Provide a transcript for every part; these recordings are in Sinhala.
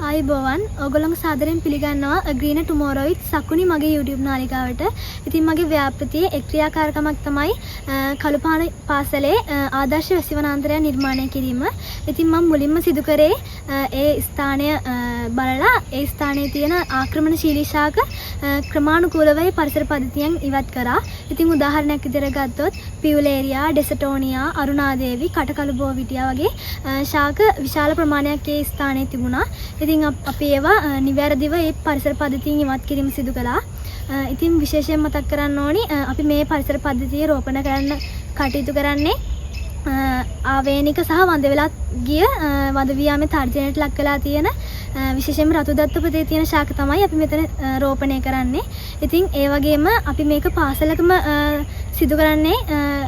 ආයුබෝවන් ඔයගොල්ලෝ සාදරයෙන් පිළිගන්නවා ග්‍රීන ටුමෝරෝ විත් සකුනි මගේ YouTube නාලිකාවට. ඉතින් මගේ ව්‍යාපෘතියේ එක් ක්‍රියාකාරකමක් තමයි කළුපාන පාසලේ ආදර්ශ වැසිවනාන්තරය නිර්මාණය කිරීම. ඉතින් මම මුලින්ම සිදු කරේ ඒ ස්ථානය බලලා ඒ ස්ථානයේ තියෙන ආක්‍රමණශීලී ශාක ක්‍රමානුකූලව පරිසර පද්ධතියෙන් ඉවත් කරා. ඉතින් උදාහරණයක් විදිහට ගත්තොත් පියුලේරියා, ඩෙසටෝනියා, අරුණාදේවි, කටකළුබෝවිටියා වගේ ශාක විශාල ප්‍රමාණයක් ඒ ස්ථානයේ තිබුණා. ඉතින් අපි ඒවා නිවැරදිව ඒ පරිසර පද්ධතියෙන් ඉවත් කිරීම සිදු කළා. ඉතින් විශේෂයෙන් මතක් කරන්න ඕනි අපි මේ පරිසර පද්ධතිය රෝපණ කරන්න කටයුතු කරන්නේ ආවේනික සහ වඳ වෙලා ගිය වඳ වියාමේ තර්ජනයට ලක් වෙලා තියෙන විශේෂයෙන්ම රතු දත්ත ප්‍රදේ තියෙන ශාක තමයි අපි මෙතන රෝපණය කරන්නේ. ඉතින් ඒ වගේම අපි මේක පාසලකම සිදු කරන්නේ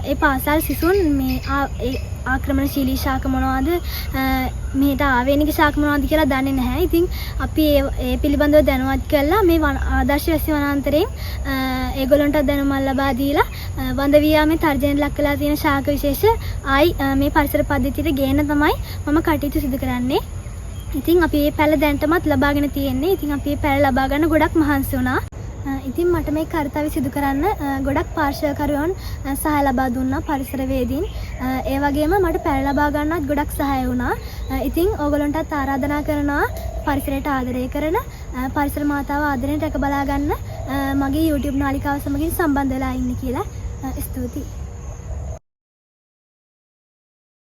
ඒ පාසල් සිසුන් මේ ආක්‍රමණශීලී ශාක මොනවද මෙහෙට ආවේනික ශාක මොනවද කියලා දන්නේ නැහැ. ඉතින් අපි ඒ පිළිබඳව දැනුවත් කරලා මේ ආදර්ශ වැසි වනාන්තරයෙන් ඒගොල්ලන්ට දැනුම ලබා දීලා වඳ වියාමේ තර්ජනයට ලක් වෙලා තියෙන ශාක විශේෂ මේ පරිසර පද්ධතියට ගේන්න තමයි මම කටයුතු සිදු කරන්නේ. ඉතින් අපි මේ පැල දැනටමත් ලබාගෙන තියෙන්නේ. ඉතින් අපි මේ පැල ලබා ගන්න ගොඩක් මහන්සි වුණා. ඉතින් මට මේ කාර්යය සිදු කරන්න ගොඩක් පාර්ශ්වකරුවන් සහාය ලබා දුන්නා පරිසරවේදීන්. ඒ වගේම මට පැල ලබා ගන්නත් ගොඩක් සහාය වුණා. ඉතින් ඕගොල්ලන්ටත් ආරාධනා කරනවා පරිසරයට ආදරය කරන පරිසර මාතාව ආදරයෙන් රැක බලා ගන්න මගේ YouTube නාලිකාව සමගින් සම්බන්ධ වෙලා ඉන්න කියලා. ස්තුතියි.